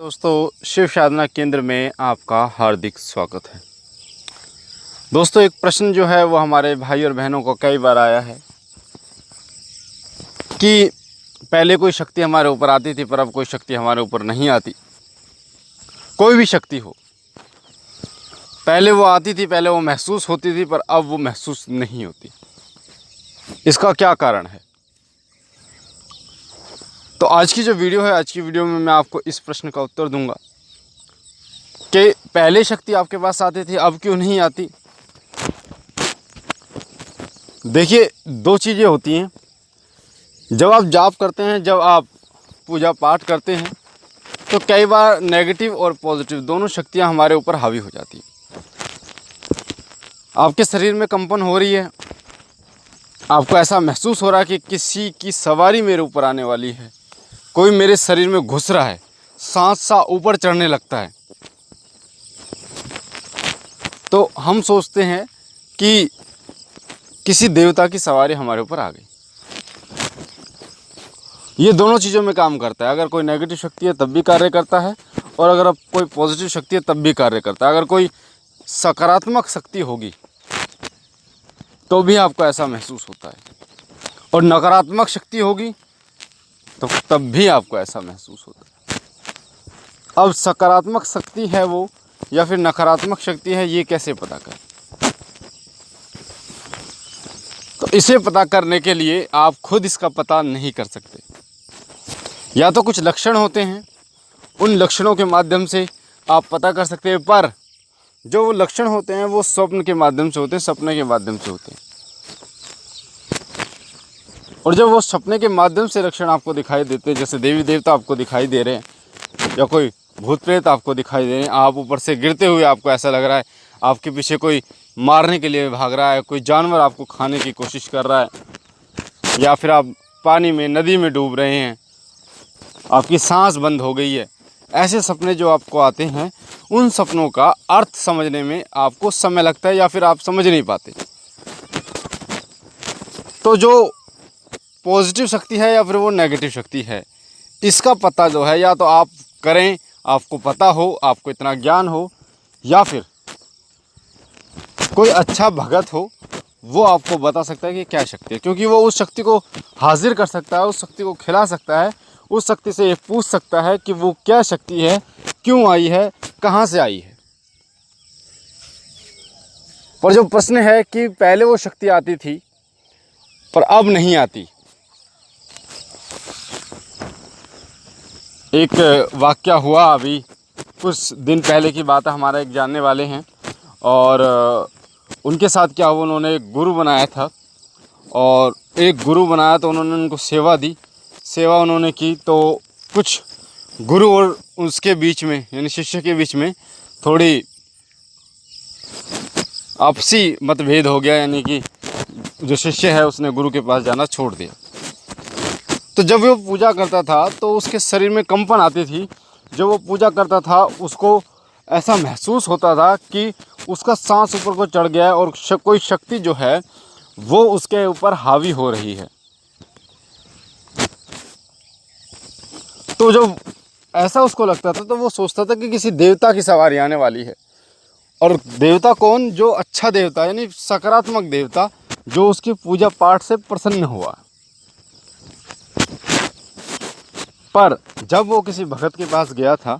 दोस्तों, शिव साधना केंद्र में आपका हार्दिक स्वागत है। दोस्तों, एक प्रश्न जो है वो हमारे भाई और बहनों को कई बार आया है कि पहले कोई शक्ति हमारे ऊपर आती थी पर अब कोई शक्ति हमारे ऊपर नहीं आती। कोई भी शक्ति हो, पहले वो आती थी, पहले वो महसूस होती थी पर अब वो महसूस नहीं होती। इसका क्या कारण है? तो आज की जो वीडियो है, आज की वीडियो में मैं आपको इस प्रश्न का उत्तर दूंगा कि पहले शक्ति आपके पास आती थी, अब क्यों नहीं आती। देखिए, दो चीज़ें होती हैं। जब आप जाप करते हैं, जब आप पूजा पाठ करते हैं, तो कई बार नेगेटिव और पॉजिटिव दोनों शक्तियां हमारे ऊपर हावी हो जाती हैं। आपके शरीर में कंपन हो रही है, आपको ऐसा महसूस हो रहा है कि किसी की सवारी मेरे ऊपर आने वाली है, कोई मेरे शरीर में घुस रहा है, सांस सा ऊपर चढ़ने लगता है। तो हम सोचते हैं कि किसी देवता की सवारी हमारे ऊपर आ गई। ये दोनों चीज़ों में काम करता है। अगर कोई नेगेटिव शक्ति है तब भी कार्य करता है, और अगर अब कोई पॉजिटिव शक्ति है तब भी कार्य करता है। अगर कोई सकारात्मक शक्ति होगी तो भी आपको ऐसा महसूस होता है, और नकारात्मक शक्ति होगी तो तब भी आपको ऐसा महसूस होता है। अब सकारात्मक शक्ति है वो या फिर नकारात्मक शक्ति है, ये कैसे पता करें? तो इसे पता करने के लिए आप खुद इसका पता नहीं कर सकते। या तो कुछ लक्षण होते हैं, उन लक्षणों के माध्यम से आप पता कर सकते हैं, पर जो वो लक्षण होते हैं वो स्वप्न के माध्यम से होते हैं, सपने के माध्यम से होते हैं। और जब वो सपने के माध्यम से लक्षण आपको दिखाई देते हैं, जैसे देवी देवता आपको दिखाई दे रहे हैं या कोई भूत प्रेत आपको दिखाई दे रहे हैं, आप ऊपर से गिरते हुए आपको ऐसा लग रहा है आपके पीछे कोई मारने के लिए भाग रहा है, कोई जानवर आपको खाने की कोशिश कर रहा है, या फिर आप पानी में, नदी में डूब रहे हैं, आपकी सांस बंद हो गई है, ऐसे सपने जो आपको आते हैं, उन सपनों का अर्थ समझने में आपको समय लगता है या फिर आप समझ नहीं पाते। तो जो पॉजिटिव शक्ति है या फिर वो नेगेटिव शक्ति है, इसका पता जो है या तो आप करें, आपको पता हो, आपको इतना ज्ञान हो, या फिर कोई अच्छा भगत हो, वो आपको बता सकता है कि क्या शक्ति है, क्योंकि वो उस शक्ति को हाजिर कर सकता है, उस शक्ति को खिला सकता है, उस शक्ति से ये पूछ सकता है कि वो क्या शक्ति है, क्यों आई है, कहाँ से आई है। और जो प्रश्न है कि पहले वो शक्ति आती थी पर अब नहीं आती, एक वाकया हुआ अभी कुछ दिन पहले की बात है। हमारा एक जानने वाले हैं, और उनके साथ क्या हुआ, उन्होंने एक गुरु बनाया था, और एक गुरु बनाया तो उन्होंने उनको सेवा दी। सेवा उन्होंने की तो कुछ गुरु और उसके बीच में, यानी शिष्य के बीच में थोड़ी आपसी मतभेद हो गया, यानी कि जो शिष्य है उसने गुरु के पास जाना छोड़ दिया। तो जब वो पूजा करता था तो उसके शरीर में कंपन आती थी। जब वो पूजा करता था उसको ऐसा महसूस होता था कि उसका सांस ऊपर को चढ़ गया है और कोई शक्ति जो है वो उसके ऊपर हावी हो रही है। तो जब ऐसा उसको लगता था तो वो सोचता था कि किसी देवता की सवारी आने वाली है। और देवता कौन? जो अच्छा देवता, यानी सकारात्मक देवता, जो उसकी पूजा पाठ से प्रसन्न हुआ। पर जब वो किसी भगत के पास गया था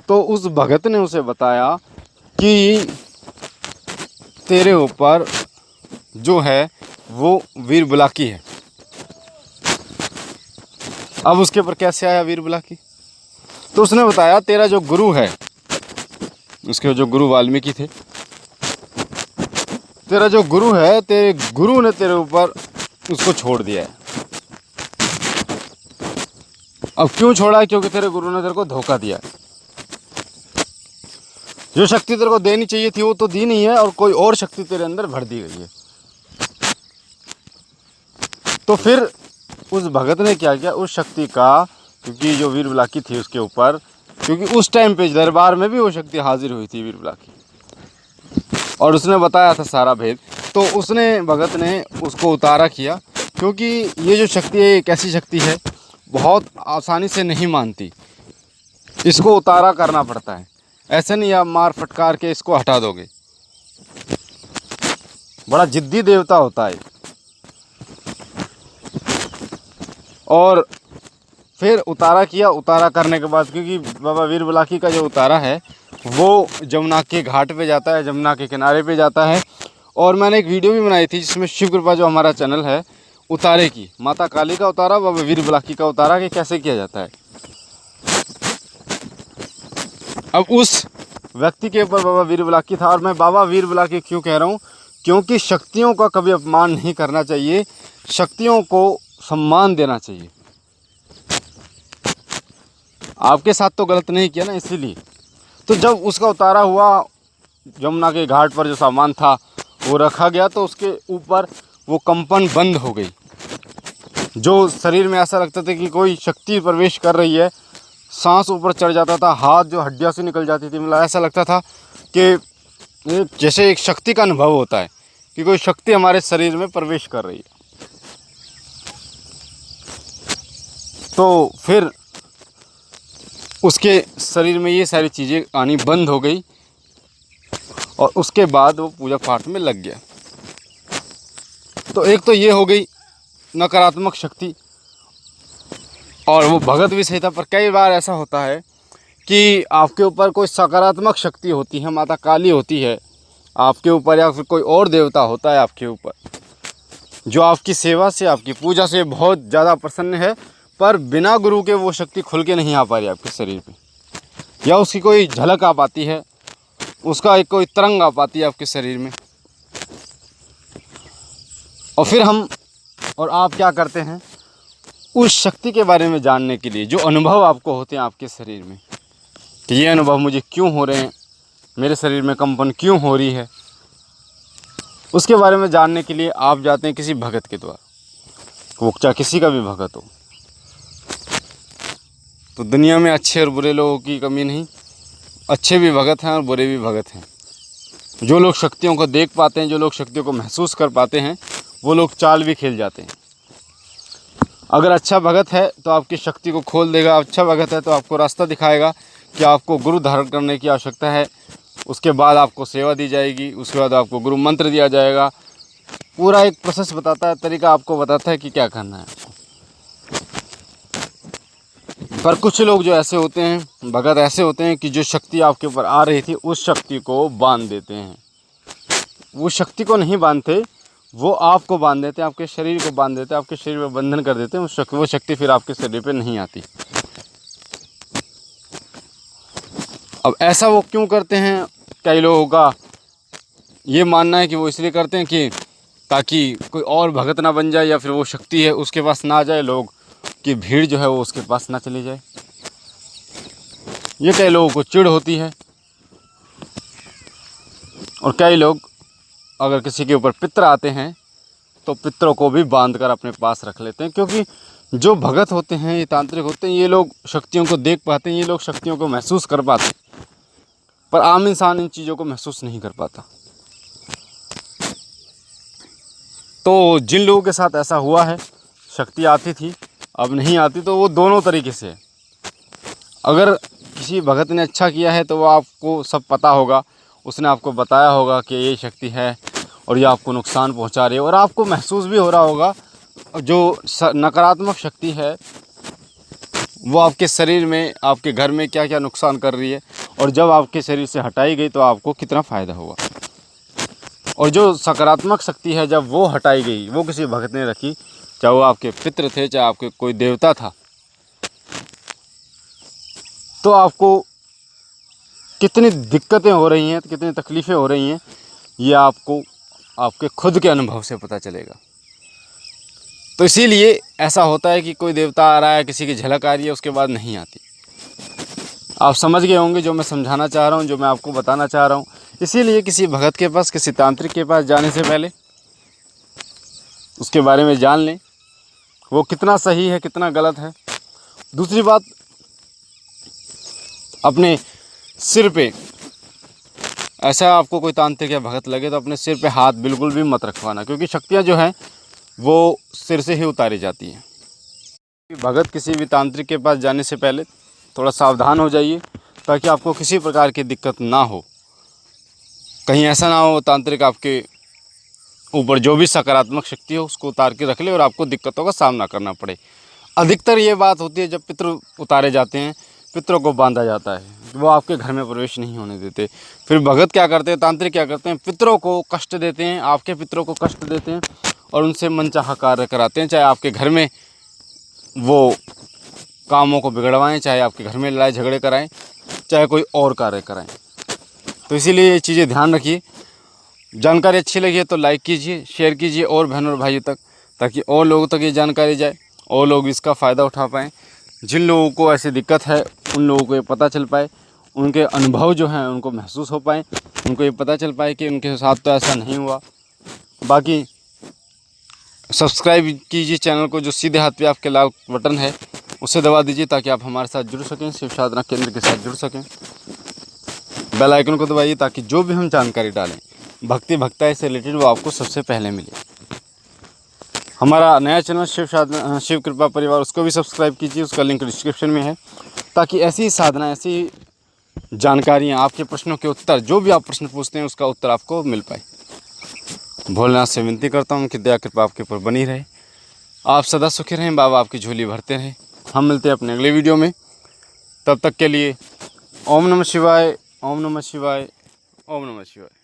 तो उस भगत ने उसे बताया कि तेरे ऊपर जो है वो वीर बुलाकी है। अब उसके ऊपर कैसे आया वीर बुलाकी? तो उसने बताया, तेरा जो गुरु है, उसके जो गुरु वाल्मीकि थे, तेरा जो गुरु है, तेरे गुरु ने तेरे ऊपर उसको छोड़ दिया है। अब क्यों छोड़ा है? क्योंकि तेरे गुरु ने तेरे को धोखा दिया है। जो शक्ति तेरे को देनी चाहिए थी वो तो दी नहीं है, और कोई और शक्ति तेरे अंदर भर दी गई है। तो फिर उस भगत ने क्या किया, उस शक्ति का, क्योंकि जो वीर बुलाकी थी उसके ऊपर, क्योंकि उस टाइम पे दरबार में भी वो शक्ति हाजिर हुई थी, वीर बुलाकी, और उसने बताया था सारा भेद। तो उसने, भगत ने उसको उतारा किया, क्योंकि ये जो शक्ति है एक ऐसी शक्ति है बहुत आसानी से नहीं मानती। इसको उतारा करना पड़ता है। ऐसे नहीं आप मार फटकार के इसको हटा दोगे। बड़ा जिद्दी देवता होता है। और फिर उतारा किया। उतारा करने के बाद, क्योंकि बाबा वीर बुलाकी का जो उतारा है वो जमुना के घाट पे जाता है, जमुना के किनारे पे जाता है। और मैंने एक वीडियो भी बनाई थी जिसमें शिव कृपा जो हमारा चैनल है, उतारे की, माता काली का उतारा, बाबा वीर बुलाकी का उतारा कि कैसे किया जाता है। अब उस व्यक्ति के ऊपर बाबा वीर बुलाकी था। और मैं बाबा वीर बुलाकी क्यों कह रहा हूँ, क्योंकि शक्तियों का कभी अपमान नहीं करना चाहिए, शक्तियों को सम्मान देना चाहिए। आपके साथ तो गलत नहीं किया ना, इसीलिए। तो जब उसका उतारा हुआ, जमुना के घाट पर जो सामान था वो रखा गया, तो उसके ऊपर वो कंपन बंद हो गई। जो शरीर में ऐसा लगता था कि कोई शक्ति प्रवेश कर रही है, सांस ऊपर चढ़ जाता था, हाथ जो हड्डियां से निकल जाती थी, मतलब ऐसा लगता था कि जैसे एक शक्ति का अनुभव होता है कि कोई शक्ति हमारे शरीर में प्रवेश कर रही है। तो फिर उसके शरीर में ये सारी चीज़ें आनी बंद हो गई और उसके बाद वो पूजा पाठ में लग गया। तो एक तो ये हो गई नकारात्मक शक्ति, और वो भगत भी सही था। पर कई बार ऐसा होता है कि आपके ऊपर कोई सकारात्मक शक्ति होती है, माता काली होती है आपके ऊपर, या फिर कोई और देवता होता है आपके ऊपर, जो आपकी सेवा से, आपकी पूजा से बहुत ज़्यादा प्रसन्न है, पर बिना गुरु के वो शक्ति खुल के नहीं आ पा रही आपके शरीर पे, या उसकी कोई झलक आ पाती है, उसका एक कोई तरंग आ पाती है आपके शरीर में। और फिर हम और आप क्या करते हैं, उस शक्ति के बारे में जानने के लिए, जो अनुभव आपको होते हैं आपके शरीर में, कि ये अनुभव मुझे क्यों हो रहे हैं, मेरे शरीर में कंपन क्यों हो रही है, उसके बारे में जानने के लिए आप जाते हैं किसी भगत के द्वारा, वो चाहे किसी का भी भगत हो। तो दुनिया में अच्छे और बुरे लोगों की कमी नहीं, अच्छे भी भगत हैं और बुरे भी भगत हैं। जो लोग शक्तियों को देख पाते हैं, जो लोग शक्तियों को महसूस कर पाते हैं, वो लोग चाल भी खेल जाते हैं। अगर अच्छा भगत है तो आपकी शक्ति को खोल देगा, अच्छा भगत है तो आपको रास्ता दिखाएगा कि आपको गुरु धारण करने की आवश्यकता है, उसके बाद आपको सेवा दी जाएगी, उसके बाद आपको गुरु मंत्र दिया जाएगा। पूरा एक प्रोसेस बताता है, तरीका आपको बताता है कि क्या करना है। पर कुछ लोग जो ऐसे होते हैं, भगत ऐसे होते हैं कि जो शक्ति आपके ऊपर आ रही थी उस शक्ति को बांध देते हैं। वो शक्ति को नहीं बांधते, वो आपको बांध देते हैं, आपके शरीर को बांध देते हैं, आपके शरीर में बंधन कर देते हैं। वो शक्ति फिर आपके शरीर पे नहीं आती। अब ऐसा वो क्यों करते हैं, कई लोगों का ये मानना है कि वो इसलिए करते हैं कि ताकि कोई और भगत ना बन जाए, या फिर वो शक्ति है उसके पास ना जाए, लोग की भीड़ जो है वो उसके पास ना चली जाए। ये कई लोगों को चिढ़ होती है। और कई लोग अगर किसी के ऊपर पितर आते हैं तो पितरों को भी बांध कर अपने पास रख लेते हैं, क्योंकि जो भगत होते हैं, ये तांत्रिक होते हैं, ये लोग शक्तियों को देख पाते हैं, ये लोग शक्तियों को महसूस कर पाते हैं, पर आम इंसान इन चीज़ों को महसूस नहीं कर पाता। तो जिन लोगों के साथ ऐसा हुआ है, शक्ति आती थी अब नहीं आती, तो वो दोनों तरीके से है। अगर किसी भगत ने अच्छा किया है तो वो आपको सब पता होगा, उसने आपको बताया होगा कि ये शक्ति है और ये आपको नुकसान पहुंचा रही है, और आपको महसूस भी हो रहा होगा जो नकारात्मक शक्ति है वो आपके शरीर में, आपके घर में क्या क्या नुकसान कर रही है, और जब आपके शरीर से हटाई गई तो आपको कितना फ़ायदा हुआ। और जो सकारात्मक शक्ति है जब वो हटाई गई, वो किसी भगत ने रखी, चाहे वो आपके पितृ थे, चाहे आपके कोई देवता था, तो आपको कितनी दिक्कतें हो रही हैं, कितनी तकलीफ़ें हो रही हैं, ये आपको आपके खुद के अनुभव से पता चलेगा। तो इसीलिए ऐसा होता है कि कोई देवता आ रहा है, किसी की झलक आ रही है, उसके बाद नहीं आती। आप समझ गए होंगे जो मैं समझाना चाह रहा हूँ, जो मैं आपको बताना चाह रहा हूँ। इसीलिए किसी भगत के पास, किसी तांत्रिक के पास जाने से पहले उसके बारे में जान लें, वो कितना सही है, कितना गलत है। दूसरी बात, अपने सिर पे ऐसा आपको कोई तांत्रिक या भगत लगे तो अपने सिर पे हाथ बिल्कुल भी मत रखवाना, क्योंकि शक्तियाँ जो हैं वो सिर से ही उतारी जाती हैं। भगत किसी भी तांत्रिक के पास जाने से पहले थोड़ा सावधान हो जाइए ताकि आपको किसी प्रकार की दिक्कत ना हो। कहीं ऐसा ना हो तांत्रिक आपके ऊपर जो भी सकारात्मक शक्ति हो उसको उतार के रख ले और आपको दिक्कतों का सामना करना पड़े। अधिकतर ये बात होती है जब पितृ उतारे जाते हैं, पितरों को बांधा जाता है, वो आपके घर में प्रवेश नहीं होने देते। फिर भगत क्या करते हैं, तांत्रिक क्या करते हैं, पितरों को कष्ट देते हैं, आपके पितरों को कष्ट देते हैं और उनसे मनचाहा कार्य कराते हैं, चाहे आपके घर में वो कामों को बिगड़वाएं, चाहे आपके घर में लड़ाई झगड़े कराएं, चाहे कोई और कार्य कराएं। तो इसीलिए ये चीज़ें ध्यान रखिए। जानकारी अच्छी लगी है तो लाइक कीजिए, शेयर कीजिए और बहनों और भाइयों तक, ताकि और लोगों तक ये जानकारी जाए और लोग इसका फ़ायदा उठा पाएँ। जिन लोगों को ऐसी दिक्कत है उन लोगों को ये पता चल पाए, उनके अनुभव जो हैं उनको महसूस हो पाए, उनको ये पता चल पाए कि उनके साथ तो ऐसा नहीं हुआ। बाकी सब्सक्राइब कीजिए चैनल को, जो सीधे हाथ पे आपके लाल बटन है उसे दबा दीजिए ताकि आप हमारे साथ जुड़ सकें, शिव साधना केंद्र के साथ जुड़ सकें। बेल आइकन को दबाइए ताकि जो भी हम जानकारी डालें भक्ति भक्ताई से रिलेटेड वो आपको सबसे पहले मिले। हमारा नया चैनल शिव साधना शिव कृपा परिवार, उसको भी सब्सक्राइब कीजिए, उसका लिंक डिस्क्रिप्शन में है, ताकि ऐसी साधना, ऐसी जानकारियाँ, आपके प्रश्नों के उत्तर, जो भी आप प्रश्न पूछते हैं उसका उत्तर आपको मिल पाए। भोलेनाथ से विनती करता हूँ कि दया कृपा आपके ऊपर बनी रहे, आप सदा सुखी रहें, बाबा आपकी झोली भरते रहें। हम मिलते हैं अपने अगले वीडियो में, तब तक के लिए ओम नमः शिवाय, ओम नमः शिवाय, ओम नमः शिवाय।